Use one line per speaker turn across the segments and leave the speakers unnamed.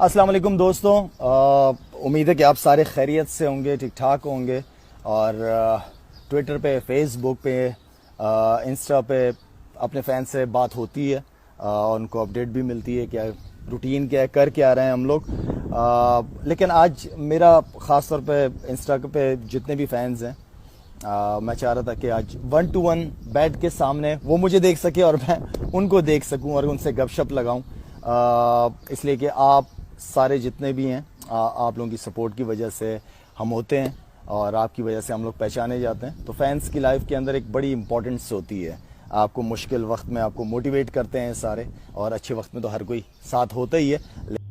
अस्सलाम वालेकुम दोस्तों, उम्मीद है कि आप सारे खैरियत से होंगे, ठीक ठाक होंगे। और ट्विटर पे, फेसबुक पे, इंस्टा पे अपने फैन से बात होती है, उनको अपडेट भी मिलती है क्या रूटीन क्या है, कर क्या रहे हैं हम लोग। लेकिन आज मेरा ख़ास तौर पे इंस्टा पे जितने भी फैंस हैं, मैं चाह रहा था कि आज 1 to 1 बैठ के सामने वो मुझे देख सके और मैं उनको देख सकूं और उनसे गपशप लगाऊं, इसलिए कि आप सारे जितने भी हैं, आप लोगों की सपोर्ट की वजह से हम होते हैं और आपकी वजह से हम लोग पहचाने जाते हैं। तो फैंस की लाइफ के अंदर एक बड़ी इंपॉर्टेंस होती है। आपको मुश्किल वक्त में आपको मोटिवेट करते हैं सारे, और अच्छे वक्त में तो हर कोई साथ होता ही है।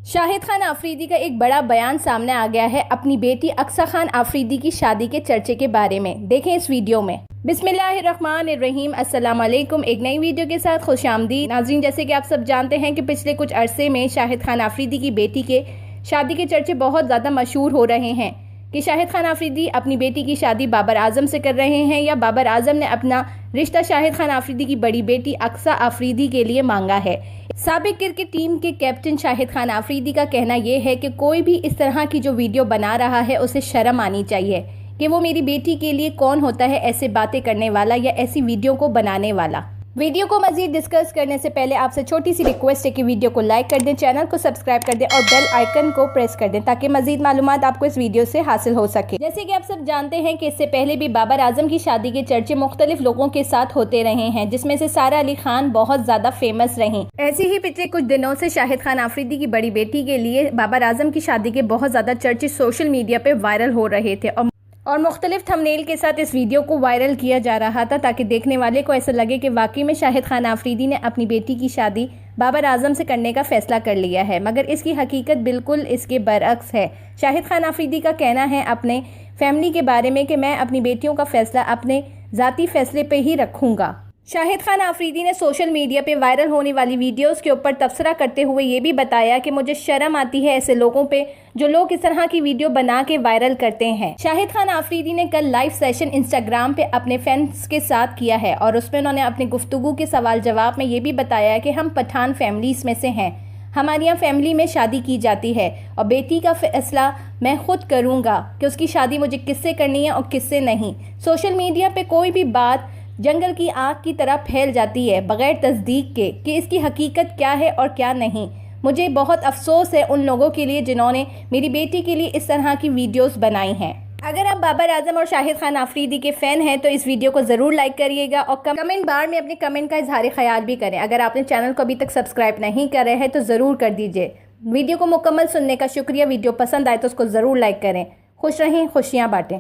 शाहिद खान आफरीदी का एक बड़ा बयान सामने आ गया है अपनी बेटी अक्सा खान आफरीदी की शादी के चर्चे के बारे में। देखें इस वीडियो में। बिस्मिल्लाहिर्रहमानिर्रहीम, अस्सलाम वालेकुम। एक नई वीडियो के साथ खुशामदीद नाज़रीन। जैसे कि आप सब जानते हैं कि पिछले कुछ अरसे में शाहिद खान आफरीदी की बेटी के शादी के चर्चे बहुत ज़्यादा मशहूर हो रहे हैं कि शाहिद खान आफरीदी अपनी बेटी की शादी बाबर आजम से कर रहे हैं या बाबर आजम ने अपना रिश्ता शाहिद खान आफरीदी की बड़ी बेटी अक्सा आफरीदी के लिए मांगा है। साबिक क्रिकेट टीम के कैप्टन शाहिद खान आफरीदी का कहना यह है कि कोई भी इस तरह की जो वीडियो बना रहा है उसे शर्म आनी चाहिए कि वो मेरी बेटी के लिए कौन होता है ऐसे बातें करने वाला या ऐसी वीडियो को बनाने वाला। वीडियो को मजीद डिस्कस करने से पहले आपसे छोटी सी रिक्वेस्ट है कि वीडियो को लाइक कर दें, चैनल को सब्सक्राइब कर दें और बेल आइकन को प्रेस कर दें ताकि मजीद मालूमात आपको इस वीडियो से हासिल हो सके। जैसे कि आप सब जानते हैं कि इससे पहले भी बाबर आजम की शादी के चर्चे मुख्तलिफ लोगों के साथ होते रहे हैं, जिसमें से सारा अली खान बहुत ज्यादा फेमस रही। ऐसे ही पिछले कुछ दिनों से शाहिद खान आफरीदी की बड़ी बेटी के लिए बाबर आजम की शादी के बहुत ज्यादा चर्चे सोशल मीडिया पे वायरल हो रहे थे और मुख्तलिफ थंबनेल के साथ इस वीडियो को वायरल किया जा रहा था ताकि देखने वाले को ऐसा लगे कि वाकई में शाहिद खान आफरीदी ने अपनी बेटी की शादी बाबर आजम से करने का फैसला कर लिया है। मगर इसकी हकीकत बिल्कुल इसके बरअक्स है। शाहिद खान आफरीदी का कहना है अपने फैमिली के बारे में कि मैं अपनी बेटियों का फैसला अपने ज़ाती फैसले पे ही रखूँगा। शाहिद खान आफरीदी ने सोशल मीडिया पे वायरल होने वाली वीडियोस के ऊपर तबसरा करते हुए ये भी बताया कि मुझे शर्म आती है ऐसे लोगों पे जो लोग इस तरह की वीडियो बना के वायरल करते हैं। शाहिद खान आफरीदी ने कल लाइव सेशन इंस्टाग्राम पे अपने फैंस के साथ किया है और उसमें उन्होंने अपने गुफ्तगू के सवाल जवाब में ये भी बताया कि हम पठान फैमिलीज में से हैं, हमारे यहाँ फैमिली में शादी की जाती है और बेटी का फैसला मैं खुद करूँगा कि उसकी शादी मुझे किससे करनी है और किससे नहीं। सोशल मीडिया पे कोई भी बात जंगल की आग की तरह फैल जाती है बगैर तस्दीक के कि इसकी हकीकत क्या है और क्या नहीं। मुझे बहुत अफसोस है उन लोगों के लिए जिन्होंने मेरी बेटी के लिए इस तरह की वीडियोस बनाई हैं। अगर आप बाबर आजम और शाहिद खान आफरीदी के फ़ैन हैं तो इस वीडियो को ज़रूर लाइक करिएगा और कमेंट बार में अपने कमेंट का इजहार ख्याल भी करें। अगर आपने चैनल को अभी तक सब्सक्राइब नहीं करे हैं तो ज़रूर कर दीजिए। वीडियो को मुकम्मल सुनने का शुक्रिया। वीडियो पसंद आए तो उसको ज़रूर लाइक करें। खुश रहें, खुशियाँ बांटें।